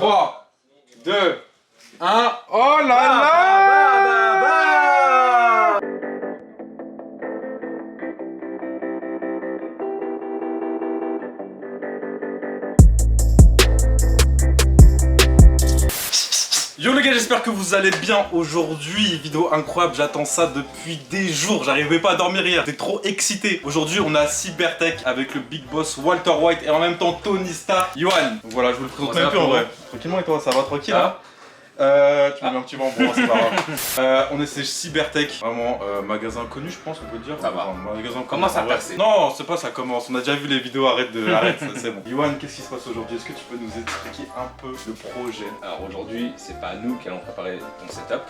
3, 2, 1. Oh là là! Yo les gars, j'espère que vous allez bien. Aujourd'hui, vidéo incroyable, j'attends ça depuis des jours, j'arrivais pas à dormir hier, j'étais trop excité. Aujourd'hui on a Cybertech avec le big boss Walter White et en même temps Tony Stark, Yohan. Donc voilà, je vous le présente même plus en vrai. Tranquillement et toi, ça va tranquille hein? Tu m'as mis un petit vent, bon c'est pas grave. On est chez Cybertech, vraiment magasin connu je pense on peut dire. Ça va. Magasin Comment ça percer? Non, c'est pas ça commence, on a déjà vu les vidéos, arrête, c'est bon. Yohan, qu'est-ce qui se passe aujourd'hui? Est-ce que tu peux nous expliquer un peu le projet? Alors aujourd'hui, c'est pas nous qui allons préparer ton setup,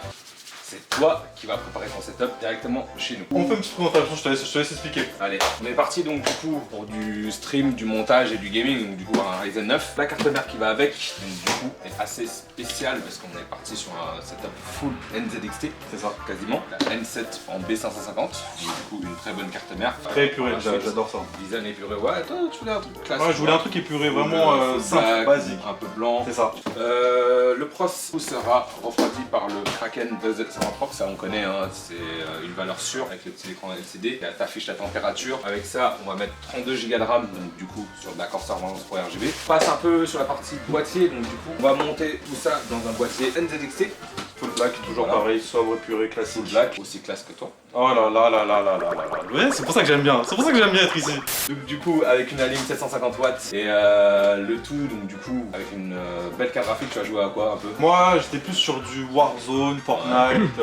c'est toi qui vas préparer ton setup directement chez nous. On fait une petite présentation, je te laisse expliquer. Allez, on est parti donc du coup pour du stream, du montage et du gaming, donc du coup un Ryzen 9. La carte mère qui va avec, donc du coup est assez spéciale parce qu'on est parti sur un setup full NZXT, C'est ça. quasiment. La N7 en B550, donc du coup une très bonne carte mère. Très épuré, j'adore ça. Design épuré, ouais, toi tu voulais un truc classique. Ouais, je voulais un truc épuré, vraiment simple, basique. Un peu blanc. C'est ça. Le pros sera refroidi par le Kraken 273, ça on connaît, hein, c'est une valeur sûre avec le petit écran LCD. T'affiches la température. Avec ça, on va mettre 32 Go de RAM, donc du coup sur de la Corsair 23 RGB. On passe un peu sur la partie boîtier, donc du coup on va monter tout ça dans un boîtier NZXT. Full black, toujours Voilà. pareil, sobre, épuré, classique. Full black, aussi classe que toi. Oh là là là là là là là là. Ouais, c'est pour ça que j'aime bien, c'est pour ça que j'aime bien être ici. Donc du coup avec une Alim 750 watts et le tout, donc du coup avec une belle carte graphique, tu vas jouer à quoi un peu? Moi, j'étais plus sur du Warzone, Fortnite,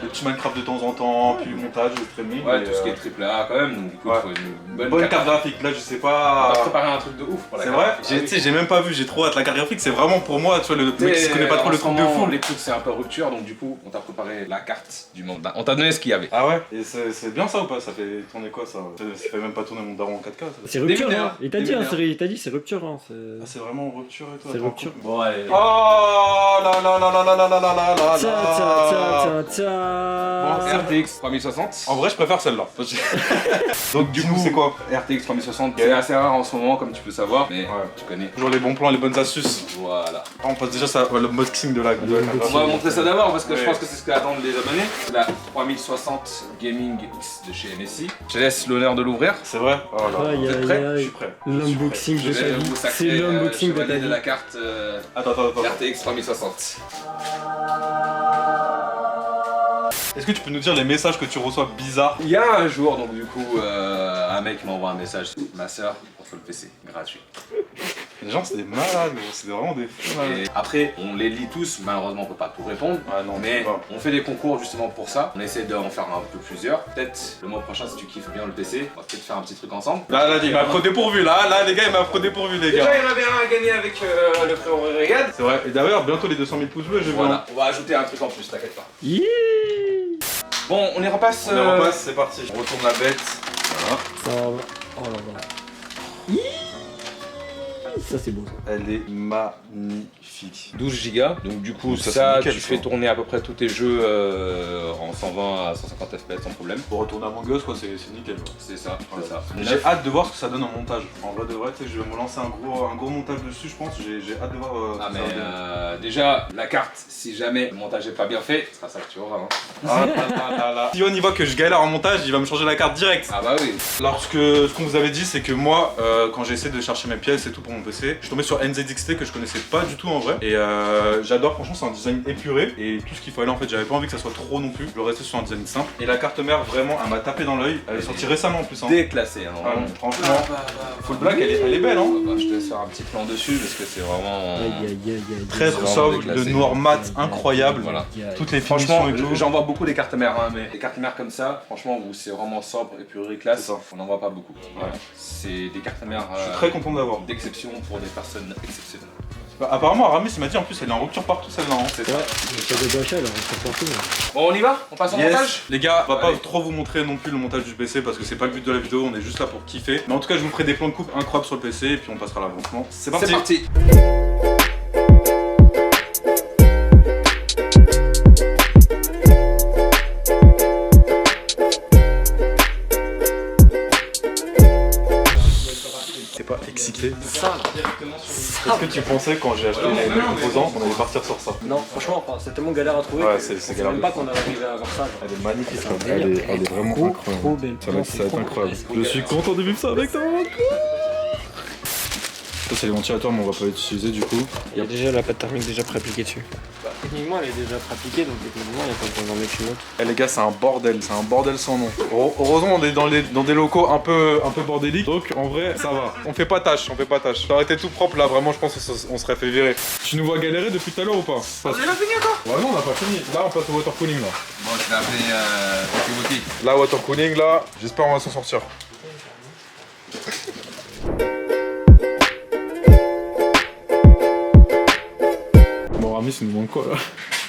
des petits Minecraft de temps en temps, puis le montage, le streaming. Ouais, et, tout ce qui est triple A quand même, donc du coup ouais. il faut une bonne carte graphique. Là, je sais On pas. va préparer un truc de ouf pour la C'est carte vrai? graphique. Tu sais, j'ai même pas vu, j'ai trop hâte. La carte graphique, c'est vraiment pour moi, tu vois, le mec qui se connaît pas trop le truc de fou. Les trucs c'est un peu rupture, donc du coup on t'a préparé la carte du monde. On t'a donné ce qu'il y avait. Ah ouais? Et c'est bien ça ou pas? Ça fait tourner quoi ça? Ça fait même pas tourner mon daron en 4K. Ça. C'est rupture, mineurs, hein. Il t'a des dit, hein, mineurs. il t'a dit, c'est rupture, hein. Ah, c'est vraiment rupture et tout. C'est attends, rupture. coupe. Bon allez. Oh là là là là là là là là là là. Tiens, tiens, tiens, tiens. RTX 3060. En vrai, je préfère celle-là. Donc du coup, c'est quoi? RTX 3060, c'est assez rare en ce moment comme tu peux savoir, mais Ouais. tu connais. Toujours les bons plans, les bonnes astuces. Voilà. On passe déjà ça, le unboxing de la. On va montrer ça d'abord parce que je Ouais. pense que c'est ce qu'attendent les abonnés. C'est la 3060 Gaming X de chez MSI. Je te laisse l'honneur de l'ouvrir. C'est vrai? Oh là. Aïe, Vous êtes aïe, prêts? Je aïe. suis prêt. L'unboxing Je de ta vais vie. vous C'est sacrer l'unboxing de ta chevalier vie. de la carte Attends. RTX 3060. Est-ce que tu peux nous dire les messages que tu reçois bizarres? Il y a un jour, donc du coup, un mec m'envoie un message. Ma soeur, contre le PC, gratuit. Les gens, c'est des malades, gros. C'est vraiment des fous malades. Et après, on les lit tous, malheureusement on peut pas tout répondre. Ah non, Mais pas. on fait des concours justement pour ça. On essaie d'en faire un peu plusieurs. Peut-être le mois prochain, si tu kiffes bien le PC, on va peut-être faire un petit truc ensemble. Là, il m'a pris dépourvu. Là, les gars, il m'a pris dépourvu, les gars. Déjà, il y en avait un à gagner avec le frérot Régad. C'est vrai. Et d'ailleurs, bientôt les 200 000 pouces bleus, je vais. Voilà, on va ajouter un truc en plus, t'inquiète pas. Yeah. Bon, on y repasse. On les repasse, c'est parti. On retourne la bête. Voilà. Ça va. Oh là là. Hi. Ça, c'est beau, ça. Elle est magnifique. 12 Go, donc du coup Ça, c'est ça, nickel, tu ça. fais tourner à peu près tous tes jeux en 120 à 150 FPS sans problème. Pour retourner à Among Us, quoi, c'est nickel. Quoi. C'est ça, c'est ça. J'ai hâte de voir ce que ça donne en montage. En vrai de vrai, tu sais, je vais me lancer un gros montage dessus, je pense. J'ai hâte de voir Ah ce mais que ça va donner. déjà la carte, si jamais le montage est pas bien fait, ce sera ça que tu auras. Hein. Ah là. Si on y voit que je galère en montage, il va me changer la carte direct. Ah bah oui. Alors ce qu'on vous avait dit, c'est que moi, quand j'ai essayé de chercher mes pièces et tout pour mon PC, je suis tombé sur NZXT que je connaissais pas du tout en vrai. Et j'adore, franchement, c'est un design épuré et tout ce qu'il fallait en fait. J'avais pas envie que ça soit trop non plus. Je restais sur un design simple. Et la carte mère, vraiment, elle m'a tapé dans l'œil. Elle est sortie récemment en plus. Hein. Déclassé. Hein, Ah, vraiment. franchement, full black, elle est belle, hein. Bah, je te laisse faire un petit plan dessus parce que c'est vraiment. Aïe, aïe, aïe, aïe. Très vraiment sobre, déclassé. de noir mat incroyable. Voilà. Toutes les Franchement, finitions et tout. j'en vois beaucoup des cartes mères, hein, mais les cartes mères comme ça, franchement, où c'est vraiment sobre et puré classe, C'est ça. on n'en voit pas beaucoup. Voilà. C'est des cartes mères Je suis très content d'avoir. d'exception pour des personnes exceptionnelles. Bah, apparemment, Aramis il m'a dit en plus, elle est en rupture partout celle-là. Hein. C'est Ouais, ça. le code de d'achat, alors on se partout. Bon, on y va? On passe au montage? Les gars, on va pas Allez. trop vous montrer non plus le montage du PC parce que c'est pas le but de la vidéo, on est juste là pour kiffer. Mais en tout cas, je vous ferai des plans de coupe incroyables sur le PC et puis on passera à l'avancement. C'est parti. C'est parti. T'es pas excité? Ça, directement sur Qu'est-ce que tu pensais quand j'ai acheté les composants qu'on allait partir sur ça? Non, franchement, enfin, c'est tellement galère à trouver. Ouais, que c'est je sais galère même de pas fou. qu'on arrivé à avoir ça. Genre. Elle est magnifique, C'est elle est vraiment Trop incroyable. belle. Ça va être incroyable. Je suis content de vivre ça avec toi. Ça c'est les ventilateurs mais on va pas les utiliser du coup. Il y a déjà la pâte thermique déjà pré-appliquée dessus. Bah, techniquement elle est déjà pré-appliquée donc techniquement il n'y a pas besoin d'en mettre une autre. Eh les gars c'est un bordel sans nom. Heureusement on est dans des locaux un peu bordéliques donc en vrai ça va. On fait pas tâche. Ça aurait été tout propre là vraiment je pense qu'on serait fait virer. Tu nous vois galérer depuis tout à l'heure ou pas? On a fini encore. Ouais non on a pas fini. Là on passe au water cooling là. Bon, je l'ai appelé Wiki. Là water cooling là j'espère on va s'en sortir. Aramis, il nous manque quoi là?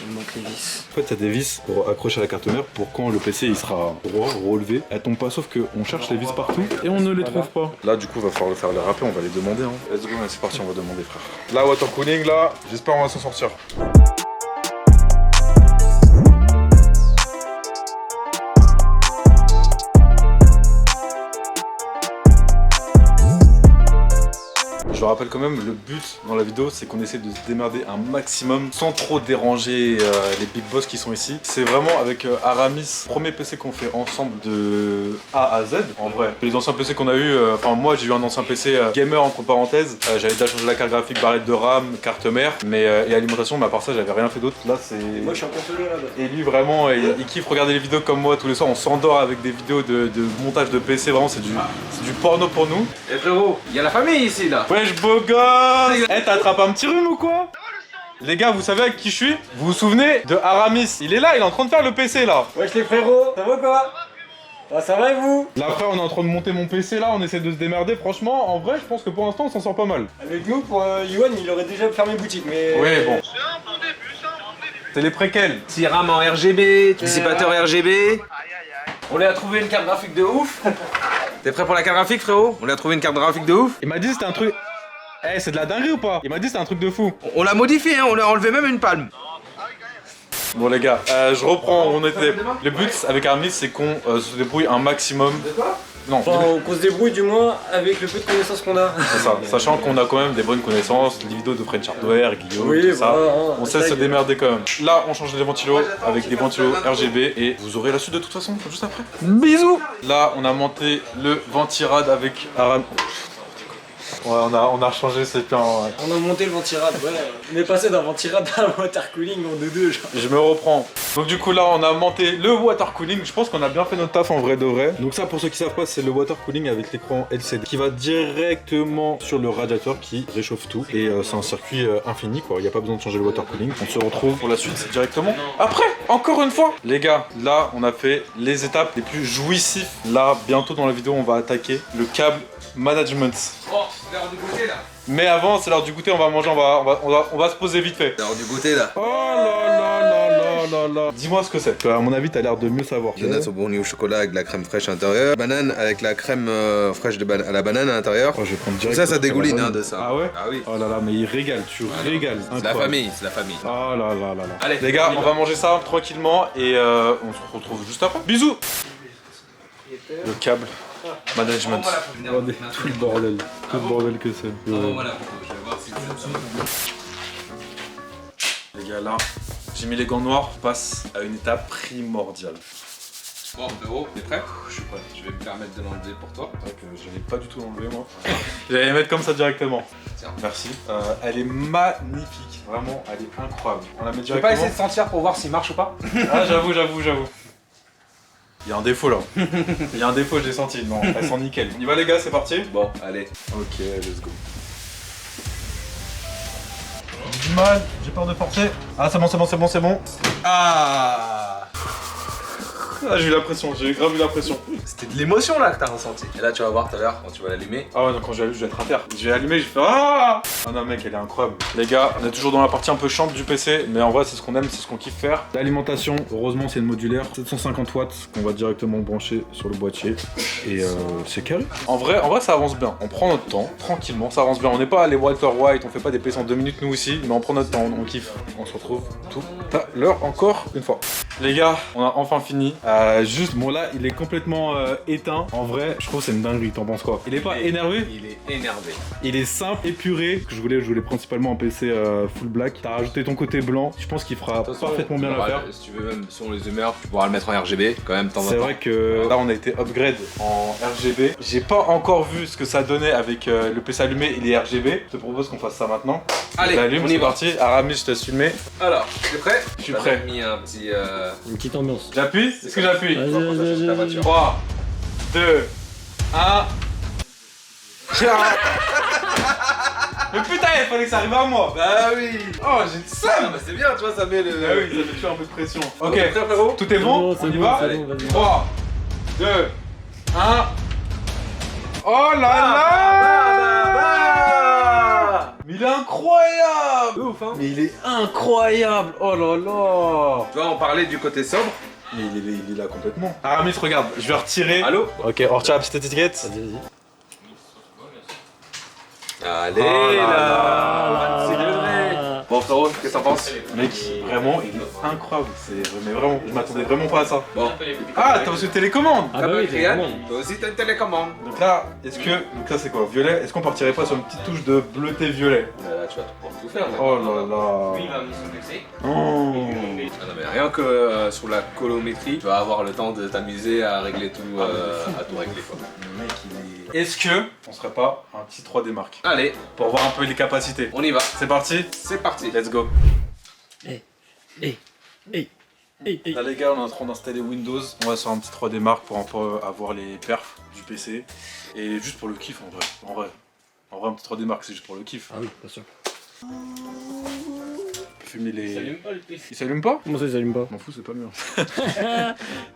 Il manque les vis. En fait, il y a des vis pour accrocher à la carte mère pour quand le PC il sera droit, relevé. Elles tombent pas, sauf qu'on cherche les vis partout et on ne les trouve pas. Là, du coup, va falloir le faire les rappeler, on va les demander. Hein. Let's go, c'est parti, on va demander, frère. Là, water cooling, là, j'espère on va s'en sortir. Je rappelle quand même, le but dans la vidéo, c'est qu'on essaie de se démerder un maximum sans trop déranger les big boss qui sont ici. C'est vraiment avec Aramis, premier PC qu'on fait ensemble de A à Z. En vrai, les anciens PC qu'on a eu, enfin moi j'ai eu un ancien PC gamer entre parenthèses. J'avais déjà changé la carte graphique, barrette de RAM, carte mère, mais et alimentation, mais à part ça j'avais rien fait d'autre. Là c'est. Moi je suis encore solo là-bas. Et lui vraiment, il kiffe regarder les vidéos comme moi tous les soirs. On s'endort avec des vidéos de montage de PC. Vraiment c'est du porno pour nous. Eh frérot, il y a la famille ici là. Wesh beau gosse. Eh t'attrapes un petit rhume ou quoi? Les gars, vous savez avec qui je suis? Vous vous souvenez de Aramis? Il est là, il est en train de faire le PC là. Wesh les frérots, ça va quoi? Ah ça va et vous? Là après on est en train de monter mon PC là, on essaie de se démerder. Franchement, en vrai, je pense que pour l'instant on s'en sort pas mal. Avec nous, pour Yuan, il aurait déjà fermé boutique, mais... Ouais bon. C'est les préquels. Petit RAM en RGB, dissipateur RGB. On lui a trouvé une carte graphique de ouf. T'es prêt pour la carte graphique frérot? On lui a trouvé une carte graphique de ouf. Il m'a dit c'était un truc... Eh c'est de la dinguerie ou pas? Il m'a dit c'était un truc de fou. On l'a modifié, hein, on lui a enlevé même une palme. Bon les gars, je reprends, on était... Le but avec Aramis c'est qu'on se débrouille un maximum. De quoi? Non, Enfin, qu'on se débrouille du moins avec le peu de connaissances qu'on a. c'est ça, sachant qu'on a quand même des bonnes connaissances, les vidéos de French Hardware, Guillaume, Oui, tout ça. voilà, On sait se démerder quand même. Là, on change les ventilos avec des ventilos RGB et vous aurez la suite de toute façon, juste après. Bisous. Là, on a monté le ventirad avec Aram. Ouais, on a changé, c'est bien. Ouais. On a monté le ventirad, ouais. On est passé d'un ventirad à un water cooling en 2-2, genre. Je me reprends. Donc du coup là on a monté le water cooling. Je pense qu'on a bien fait notre taf en vrai de vrai. Donc ça pour ceux qui savent pas c'est le water cooling avec l'écran LCD qui va directement sur le radiateur qui réchauffe tout. Et c'est un circuit infini quoi. Il n'y a pas besoin de changer le water cooling. On se retrouve pour la suite directement après. Encore une fois. Les gars là on a fait les étapes les plus jouissives. Là bientôt dans la vidéo on va attaquer le câble management. Oh, c'est l'heure du goûter là. Mais avant c'est l'heure du goûter, on va manger, on va se poser vite fait. C'est l'heure du goûter là. Oh là là là là là là. Dis-moi ce que c'est. À mon avis, t'as l'air de mieux savoir. Donuts au brownie au chocolat avec de la crème fraîche à l'intérieur. Banane avec la crème fraîche à la banane à l'intérieur. Oh, je vais prendre direct. Ça dégouline hein, de ça. Ah ouais? Ah oui. Oh là là, mais il régale, tu régales. C'est la famille, c'est la famille. Oh là là là là. Allez, les gars, on va manger ça tranquillement et on se retrouve juste après. Bisous. Le câble management. Regardez tout le bordel que c'est. Voilà, je vais voir si Les gars, là, j'ai mis les gants noirs, on passe à une étape primordiale. Bon frérot, t'es prêt? Je suis prêt. Je vais me permettre de l'enlever pour toi. C'est vrai que j'allais pas du tout l'enlever moi. J'allais les mettre comme ça directement. Tiens. Merci. Elle est magnifique. Vraiment, elle est incroyable. On la met Je vais directement. pas essayer de sentir pour voir s'il marche ou pas. Ah j'avoue. Il y a un défaut là. Il y a un défaut, j'ai senti. Non, elles sont nickel. On y va les gars, c'est parti. Bon, allez. Ok, let's go. J'ai du mal, j'ai peur de forcer. Ah c'est bon. Ah j'ai eu la pression, j'ai grave eu la pression. C'était de l'émotion là que t'as ressenti. Et là tu vas voir tout à l'heure quand tu vas l'allumer. Ah ouais, donc quand je vais être à terre. Je vais allumer, je fais ah. Ah non mec, elle est incroyable. Les gars, on est toujours dans la partie un peu chiante du PC, mais en vrai c'est ce qu'on aime, c'est ce qu'on kiffe faire. L'alimentation, heureusement c'est une modulaire, 750 watts qu'on va directement brancher sur le boîtier. Et c'est carré. En vrai ça avance bien. On prend notre temps, tranquillement, ça avance bien. On n'est pas les Walter White, on fait pas des PC en 2 minutes nous aussi, mais on prend notre temps, on kiffe. On se retrouve tout à l'heure encore une fois. Les gars, on a enfin fini. Juste, bon là, il est complètement éteint. En vrai, je trouve que c'est une dinguerie, t'en penses quoi? Il est pas énervé? Il est énervé. Il est simple, épuré. Je voulais principalement un PC full black. T'as rajouté ton côté blanc. Je pense qu'il fera parfaitement bien l'affaire. Si tu veux, même selon les humeurs, tu pourras le mettre en RGB quand même de temps en temps. C'est vrai que là, on a été upgrade en RGB. J'ai pas encore vu ce que ça donnait avec le PC allumé et les RGB. Je te propose qu'on fasse ça maintenant. Allez, on y est parti. Aramis, je te laisse filmer. Alors, t'es prêt? Je suis prêt. Mis un petit. Une petite ambiance. J'appuie? Est-ce que j'appuie? Vas-y. 3, 2, 1. Mais putain, il fallait que ça arrive à moi. Bah oui. Oh, j'ai le seum. Bah c'est bien, tu vois, ça met le. Ah oui, ça met toujours un peu de pression. Ok, Prêt, frérot? tout est bon? On y va? C'est bon, vas-y. 3, 2, 1. Oh là là! Mais il est incroyable! Ouf, hein? Mais il est incroyable! Oh là là! Tu vois, on parlait du côté sobre. Mais il est là complètement. Aramis, regarde, je vais retirer. Allô? Ok, on retire la petite étiquette. Vas-y. Allez Oh là là! C'est le vrai! Bon, frérot, qu'est-ce que t'en penses? Mec, vraiment, il est incroyable. Mais vraiment, je m'attendais vraiment pas à ça. Bon. Ah, t'as aussi télécommande! Ah bah oui, Ryan, vraiment. toi aussi t'as une télécommande. Donc là, donc ça c'est quoi? Violet? Est-ce qu'on partirait pas sur une petite touche de bleuté-violet? Là, tu vas pouvoir tout faire. Là. Oh là là! Lui, il va venir se flexer. Oh. Ah non, mais rien que sur la colométrie, tu vas avoir le temps de t'amuser à régler tout, à tout régler quoi. Le mec, il est... Est-ce que on serait pas un petit 3D Mark? Allez, Pour voir un peu les capacités. on y va. C'est parti? C'est parti. Let's go! Hey. Là les gars, on est en train d'installer Windows. On va sur un petit 3D Mark pour un peu avoir les perfs du PC. Et juste pour le kiff en vrai. En vrai un petit 3D Mark c'est juste pour le kiff. Ah oui, bien sûr. Fumer les... pas le PC. Il s'allume pas? Comment ça, il s'allume pas? Je m'en fous, c'est pas le mien.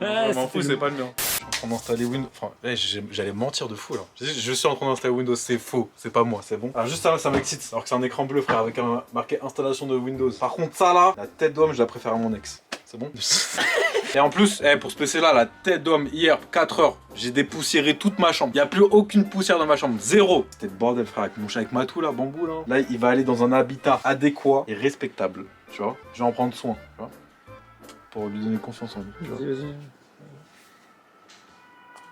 Ah, Je m'en fous, c'est pas le mien. Je suis en train d'installer Windows. Enfin, j'allais mentir de fou là. Je suis en train d'installer Windows, c'est faux. C'est pas moi, c'est bon. Alors, juste ça m'excite. Alors que c'est un écran bleu, frère, avec un marqué installation de Windows. Par contre, ça là, la tête d'homme, je la préfère à mon ex. C'est bon? Et en plus, pour ce PC là, la tête d'homme, hier, 4 heures, j'ai dépoussiéré toute ma chambre. Il n'y a plus aucune poussière dans ma chambre. Zéro. C'était le bordel, frère, avec mon chat, avec Matou là, bambou là. Là, il va aller dans un habitat adéquat et respectable. Tu vois? Je vais en prendre soin. Tu vois? Pour lui donner confiance en lui. Tu vois? Vas-y.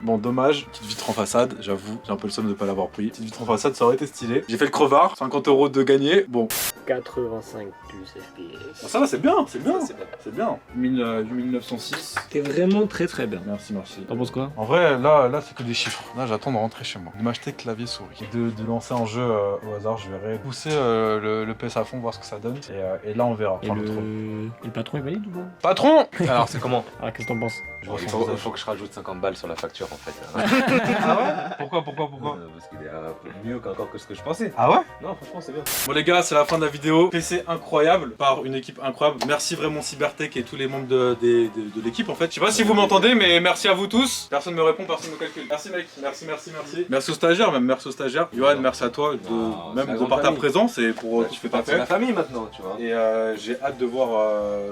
Bon, dommage, petite vitre en façade, j'avoue, j'ai un peu le somme de pas l'avoir pris. Petite vitre en façade, ça aurait été stylé. J'ai fait le crevard, 50 € de gagné. Bon, 85 plus FPS. bah, ça va, c'est bien, c'est bien. C'est bien. C'est bien. 1906. T'es vraiment très bien. Merci, merci. T'en penses quoi? En vrai, là c'est que des chiffres. Là, j'attends de rentrer chez moi. De m'acheter clavier souris. Et de lancer un jeu au hasard, je verrai. Pousser le PS à fond, voir ce que ça donne. Et là, on verra. Et Enfin, le patron est valide ou pas? Patron! Alors, c'est comment? Ah, qu'est-ce que t'en penses? Je vois Il son visage. faut que je rajoute 50 balles sur la facture en fait. Ah ouais? Pourquoi? Parce qu'il est un peu mieux qu'encore que ce que je pensais. Ah ouais? Non, franchement, c'est bien. Bon les gars, c'est la fin de la vidéo. PC incroyable par une équipe incroyable. Merci vraiment Cybertech et tous les membres de l'équipe en fait. Je sais pas si vous m'entendez, mais merci à vous tous. Personne me répond, personne me calcule. Merci mec, merci. Merci aux stagiaires, même merci aux stagiaires. Johan, merci à toi c'est la même de grande par ta famille. présence et pour tout ce que t'as C'est la fait. famille maintenant, tu vois. Et j'ai hâte de voir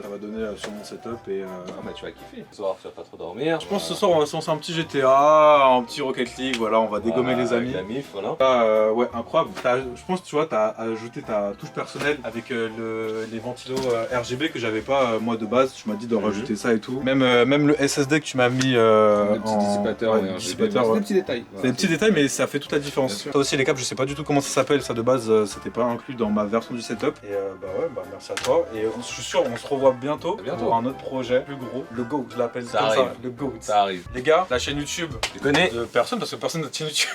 ça va donner sur mon setup et Ah, bah, tu vas kiffer. Ce soir, tu vas pas trop dormir. je pense que ce soir on va se lancer un petit GTA, un petit Rocket League, voilà, on va dégommer les amis. La mif, voilà. Ouais, incroyable. Je pense, tu vois, t'as ajouté ta touche personnelle avec les ventilos RGB que j'avais pas moi de base. Tu m'as dit de rajouter ça et tout. Même le SSD que tu m'as mis Le petit dissipateur, ouais, ouais, dissipateur, c'est ouais. des petits détails. C'est des petits détails, mais ça fait toute la différence. Ça aussi, les câbles, je sais pas du tout comment ça s'appelle. Ça de base, c'était pas inclus dans ma version du setup. Et merci à toi. Et je suis sûr, on se revoit bientôt, pour un autre projet plus gros. Le GO, je l'appelle comme arrive. ça. Le GO. Ça arrive. Les gars, la chaîne YouTube. Tu connais? De personne, parce que personne n'a de chaîne YouTube.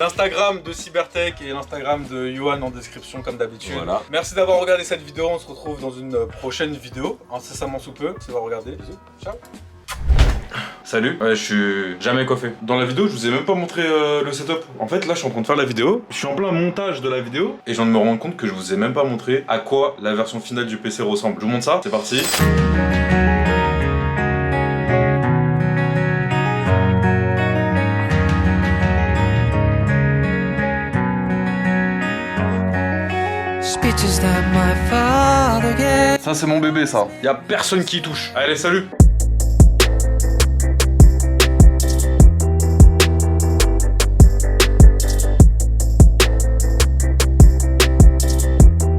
L'Instagram de Cybertech et l'Instagram de Yohan en description comme d'habitude. Voilà. Merci d'avoir regardé cette vidéo, on se retrouve dans une prochaine vidéo, incessamment sous peu. Merci d'avoir regardé, bisous, ciao. Salut, ouais, je suis jamais coiffé. Dans la vidéo, je vous ai même pas montré le setup. En fait, là, je suis en train de faire la vidéo. Je suis en plein montage de la vidéo et je viens de me rendre compte que je vous ai même pas montré à quoi la version finale du PC ressemble. Je vous montre ça, c'est parti. Ça c'est mon bébé ça, y a personne qui y touche. Allez salut.